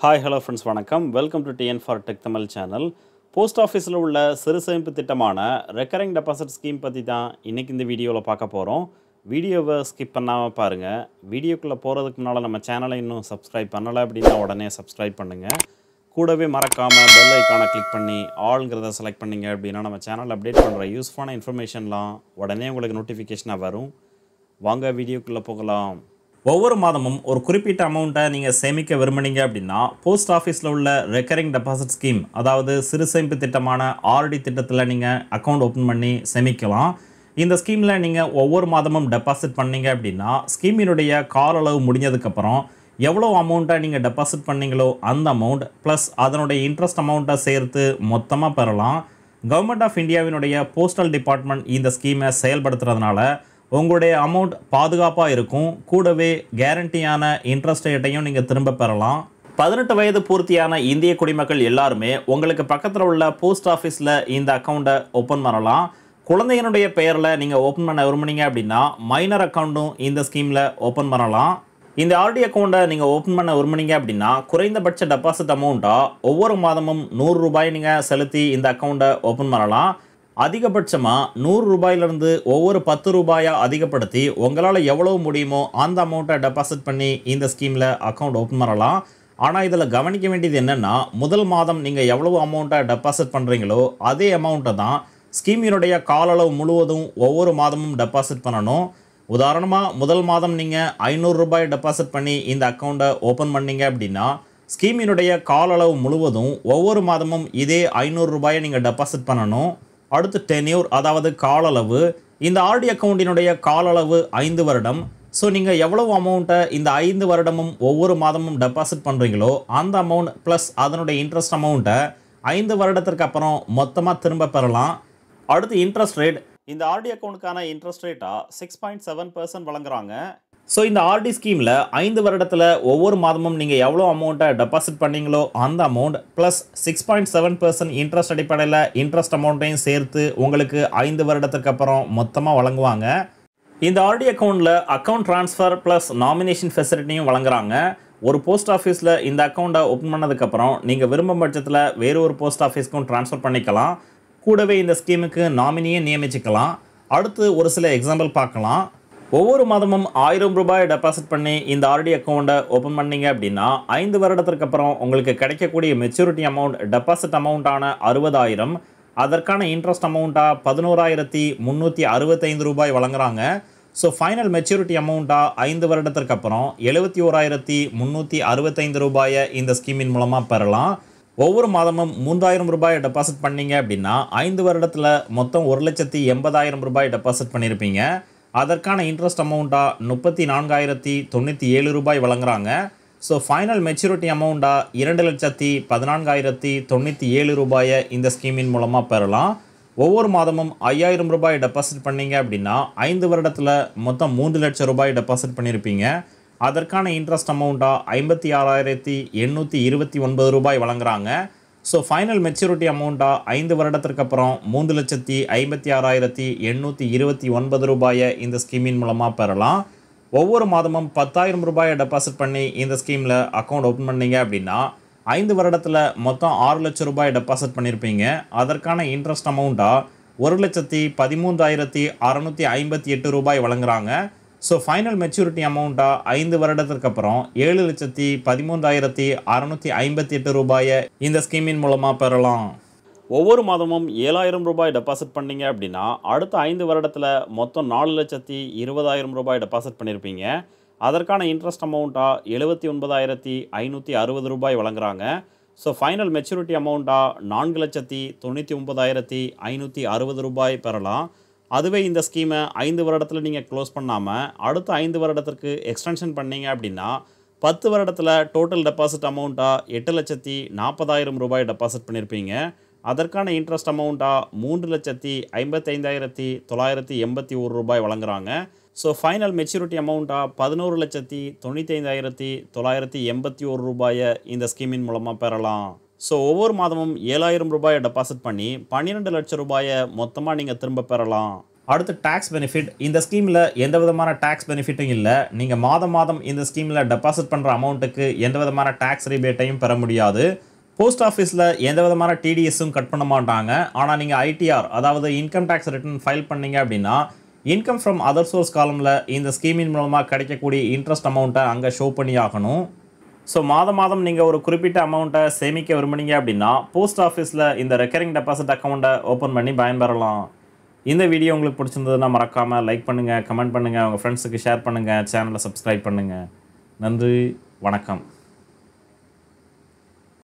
Hi hello friends வணக்கம். Welcome to TN for tech Tamil channel. Post ஆஃபீஸில் உள்ள சிறு சேமிப்பு திட்டமான ரெக்கரிங் டெபாசிட் ஸ்கீம் பற்றி தான் இன்றைக்கி இந்த வீடியோவில் பார்க்க போகிறோம். வீடியோவை ஸ்கிப் பண்ணாமல் பாருங்கள். வீடியோக்குள்ளே போகிறதுக்கு முன்னால் நம்ம சேனலை இன்னும் சப்ஸ்கிரைப் பண்ணலை அப்படின்னா உடனே சப்ஸ்கிரைப் பண்ணுங்கள். கூடவே மறக்காமல் பெல் ஐக்கானை கிளிக் பண்ணி ஆல்ங்கிறத செலக்ட் பண்ணிங்க அப்படின்னா நம்ம சேனல் அப்டேட் பண்ணுற யூஸ்ஃபுல்லான இன்ஃபர்மேஷன்லாம் உடனே உங்களுக்கு நோட்டிஃபிகேஷனாக வரும். வாங்க வீடியோக்குள்ளே போகலாம். ஒவ்வொரு மாதமும் ஒரு குறிப்பிட்ட அமௌண்ட்டை நீங்கள் சேமிக்க விரும்புனீங்க அப்படின்னா போஸ்ட் ஆஃபீஸில் உள்ள ரெக்கரிங் டெபாசிட் ஸ்கீம், அதாவது சிறு சேமிப்பு திட்டமான ஆர்டி திட்டத்தில் நீங்கள் அக்கௌண்ட் ஓப்பன் பண்ணி சேமிக்கலாம். இந்த ஸ்கீமில் நீங்கள் ஒவ்வொரு மாதமும் டெபாசிட் பண்ணீங்க அப்படின்னா ஸ்கீமினுடைய கால அளவு முடிஞ்சதுக்கப்புறம் எவ்வளோ அமௌண்ட்டை நீங்கள் டெபாசிட் பண்ணீங்களோ அந்த அமௌண்ட் ப்ளஸ் அதனுடைய இன்ட்ரெஸ்ட் அமௌண்ட்டை சேர்த்து மொத்தமாக பெறலாம். கவர்மெண்ட் ஆஃப் இந்தியாவினுடைய போஸ்டல் டிபார்ட்மெண்ட் இந்த ஸ்கீமை செயல்படுத்துறதுனால உங்களுடைய அமௌண்ட் பாதுகாப்பாக இருக்கும். கூடவே கேரண்டியான இன்ட்ரெஸ்ட் ரேட்டையும் நீங்கள் திரும்ப பெறலாம். 18 வயது பூர்த்தியான இந்திய குடிமக்கள் எல்லாருமே உங்களுக்கு பக்கத்தில் உள்ள போஸ்ட் ஆஃபீஸில் இந்த அக்கௌண்ட்டை ஓப்பன் பண்ணலாம். குழந்தையினுடைய பெயரில் நீங்கள் ஓப்பன் பண்ண விரும்புனீங்க அப்படின்னா மைனர் அக்கௌண்ட்டும் இந்த ஸ்கீமில் ஓப்பன் பண்ணலாம். இந்த ஆர்டி அக்கௌண்ட்டை நீங்கள் ஓப்பன் பண்ண விரும்புனீங்க அப்படின்னா குறைந்தபட்ச டெபாசிட் அமௌண்ட்டாக ஒவ்வொரு மாதமும் 100 ரூபாய் நீங்கள் செலுத்தி இந்த அக்கௌண்ட்டை ஓப்பன் பண்ணலாம். அதிகபட்சமாக 100 ரூபாயிலிருந்து ஒவ்வொரு 10 ரூபாயாக அதிகப்படுத்தி உங்களால் எவ்வளவு முடியுமோ அந்த அமௌண்ட்டை டெபாசிட் பண்ணி இந்த ஸ்கீமில் அக்கௌண்ட் ஓப்பன் பண்ணலாம். ஆனால் இதில் கவனிக்க வேண்டியது என்னென்னா, முதல் மாதம் நீங்கள் எவ்வளவு அமௌண்ட்டை டெபாசிட் பண்ணுறீங்களோ அதே அமௌண்ட்டை தான் ஸ்கீமினுடைய கால அளவு முழுவதும் ஒவ்வொரு மாதமும் டெபாசிட் பண்ணணும். உதாரணமாக முதல் மாதம் நீங்கள் 500 ரூபாய் டெபாசிட் பண்ணி இந்த அக்கௌண்ட்டை ஓப்பன் பண்ணீங்க அப்படின்னா ஸ்கீமினுடைய கால அளவு முழுவதும் ஒவ்வொரு மாதமும் இதே 500 ரூபாயை நீங்கள் டெபாசிட் பண்ணணும். அடுத்து டென்யூர், அதாவது கால அளவு. இந்த ஆர்டி அக்கௌண்ட்டினுடைய கால அளவு 5 வருடம். ஸோ நீங்கள் எவ்வளவு அமௌண்ட்டை இந்த 5 வருடமும் ஒவ்வொரு மாதமும் டெபாசிட் பண்ணுறீங்களோ அந்த அமௌண்ட் ப்ளஸ் அதனுடைய இன்ட்ரெஸ்ட் அமௌண்ட்டை 5 வருடத்திற்கு அப்புறம் மொத்தமாக திரும்ப பெறலாம். அடுத்து இன்ட்ரெஸ்ட் ரேட். இந்த ஆர்டி அக்கௌண்ட்டுக்கான இன்ட்ரெஸ்ட் ரேட்டாக 6.7% வழங்குறாங்க. ஸோ இந்த ஆர்டி ஸ்கீமில் 5 வருடத்தில் ஒவ்வொரு மாதமும் நீங்கள் எவ்வளோ அமௌண்ட்டை டெபாசிட் பண்ணீங்களோ அந்த அமௌண்ட் ப்ளஸ் 6.7% இன்ட்ரெஸ்ட் அடிப்படையில் இன்ட்ரெஸ்ட் அமௌண்ட்டையும் சேர்த்து உங்களுக்கு 5 வருடத்துக்கு அப்புறம் மொத்தமாக வழங்குவாங்க. இந்த ஆர்டி அக்கௌண்ட்டில் அக்கௌண்ட் ட்ரான்ஸ்ஃபர் ப்ளஸ் நாமினேஷன் ஃபெசிலிட்டியும் வழங்குறாங்க. ஒரு போஸ்ட் ஆஃபீஸில் இந்த அக்கௌண்ட்டை ஓப்பன் பண்ணதுக்கப்புறம் நீங்கள் விரும்பும் பட்சத்தில் வேறு ஒரு போஸ்ட் ஆஃபீஸ்க்கும் ட்ரான்ஸ்ஃபர் பண்ணிக்கலாம். கூடவே இந்த ஸ்கீமுக்கு நாமினியை நியமிச்சிக்கலாம். அடுத்து ஒரு சில எக்ஸாம்பிள் பார்க்கலாம். ஒவ்வொரு மாதமும் 1000 ரூபாய் டெபாசிட் பண்ணி இந்த ஆர்டி அக்கௌண்ட்டை ஓப்பன் பண்ணீங்க அப்படின்னா 5 வருடத்திற்கு அப்புறம் உங்களுக்கு கிடைக்கக்கூடிய மெச்சூரிட்டி அமௌண்ட் டெபாசிட் அமௌண்ட்டான 60,000, அதற்கான இன்ட்ரெஸ்ட் அமௌண்ட்டாக 11,365 ரூபாய் வழங்குறாங்க. ஸோ ஃபைனல் மெச்சூரிட்டி அமௌண்ட்டாக 5 வருடத்திற்கு அப்புறம் 71,365 ரூபாயை இந்த ஸ்கீமின் மூலமாக பெறலாம். ஒவ்வொரு மாதமும் 3,000 ரூபாய் டெபாசிட் பண்ணீங்க அப்படின்னா 5 வருடத்தில் மொத்தம் 1,80,000 ரூபாய் டெபாசிட் பண்ணியிருப்பீங்க. அதற்கான இன்ட்ரெஸ்ட் அமௌண்ட்டாக 34,097 ரூபாய் வழங்குறாங்க. ஸோ ஃபைனல் மெச்சூரிட்டி அமௌண்ட்டாக 2,14,097 ரூபாயை இந்த ஸ்கீமின் மூலமாக பெறலாம். ஒவ்வொரு மாதமும் 5,000 ரூபாய் டெபாசிட் பண்ணீங்க அப்படின்னா 5 வருடத்தில் மொத்தம் 3 லட்சம் ரூபாய் டெபாசிட் பண்ணியிருப்பீங்க. அதற்கான இன்ட்ரெஸ்ட் அமௌண்ட்டாக 56,829 ரூபாய் வழங்குறாங்க. ஸோ ஃபைனல் மெச்சூரிட்டி அமௌண்ட்டாக 5 வருடத்திற்கு அப்புறம் 3,56,829 ரூபாயை இந்த ஸ்கீமின் மூலமாக பெறலாம். ஒவ்வொரு மாதமும் 10,000 ரூபாயை டெபாசிட் பண்ணி இந்த ஸ்கீமில் அக்கௌண்ட் ஓப்பன் பண்ணீங்க அப்படின்னா 5 வருடத்தில் மொத்தம் 6 லட்சம் ரூபாய் டெபாசிட் பண்ணியிருப்பீங்க. அதற்கான இன்ட்ரெஸ்ட் அமௌண்ட்டாக 1,13,658 ரூபாய் வழங்குறாங்க. ஸோ ஃபைனல் மெச்சூரிட்டி அமௌண்ட்டாக 5 வருடத்திற்கு அப்புறம் 7,13,658 ரூபாயை இந்த ஸ்கீமின் மூலமாக பெறலாம். ஒவ்வொரு மாதமும் 7,000 ரூபாய் டெபாசிட் பண்ணீங்க அப்படின்னா அடுத்த 5 வருடத்தில் மொத்தம் 4,20,000 ரூபாய் டெபாசிட் பண்ணியிருப்பீங்க. அதற்கான இன்ட்ரெஸ்ட் அமௌண்ட்டாக 79,560 ரூபாய் வழங்குறாங்க. ஸோ ஃபைனல் மெச்சூரிட்டி அமௌண்ட்டாக 4,99,560 ரூபாய் பெறலாம். அதுவே இந்த ஸ்கீமை 5 வருடத்தில் நீங்கள் க்ளோஸ் பண்ணாமல் அடுத்த 5 வருடத்திற்கு எக்ஸ்டென்ஷன் பண்ணீங்க அப்படின்னா 10 வருடத்தில் டோட்டல் டெபாசிட் அமௌண்ட்டாக 8,40,000 ரூபாய் டெபாசிட் பண்ணியிருப்பீங்க. அதற்கான இன்ட்ரெஸ்ட் அமௌண்ட்டாக 3,50,981 ரூபாய் வழங்குறாங்க. ஸோ ஃபைனல் மெச்சூரிட்டி அமௌண்ட்டாக 11,95,981 ரூபாயை இந்த ஸ்கீமின் மூலமாக பெறலாம். ஸோ ஒவ்வொரு மாதமும் 7,000 ரூபாயை டெபாசிட் பண்ணி 12 லட்சம் ரூபாயை மொத்தமாக நீங்கள் திரும்ப பெறலாம். அடுத்து டாக்ஸ் பெனிஃபிட். இந்த ஸ்கீமில் எந்த விதமான டாக்ஸ் பெனிஃபிட்டும் இல்லை. நீங்கள் மாதம் மாதம் இந்த ஸ்கீமில் டெபாசிட் பண்ணுற அமௌண்ட்டுக்கு எந்த விதமான டாக்ஸ் ரிபேட்டையும் பெற முடியாது. போஸ்ட் ஆஃபீஸில் எந்த விதமான டிடிஎஸும் கட் பண்ண மாட்டாங்க. ஆனால் நீங்கள் ஐடிஆர், அதாவது இன்கம் டேக்ஸ் ரிட்டர்ன் ஃபைல் பண்ணீங்க அப்படின்னா இன்கம் ஃப்ரம் அதர் சோர்ஸ் காலமில் இந்த ஸ்கீமின் மூலமாக கிடைக்கக்கூடிய இன்ட்ரெஸ்ட் அமௌண்ட்டை அங்கே ஷோ பண்ணி ஆகணும். ஸோ மாதம் மாதம் நீங்கள் ஒரு குறிப்பிட்ட அமௌண்ட்டை சேமிக்க விரும்புனீங்க அப்படின்னா போஸ்ட் ஆஃபீஸில் இந்த ரெக்கரிங் டெபாசிட் அக்கௌண்ட்டை ஓப்பன் பண்ணி பயன்பெறலாம். இந்த வீடியோ உங்களுக்கு பிடிச்சிருந்ததுன்னா மறக்காமல் லைக் பண்ணுங்கள், கமெண்ட் பண்ணுங்கள், உங்கள் ஃப்ரெண்ட்ஸுக்கு ஷேர் பண்ணுங்கள், சேனலை சப்ஸ்கிரைப் பண்ணுங்கள். நன்றி, வணக்கம்.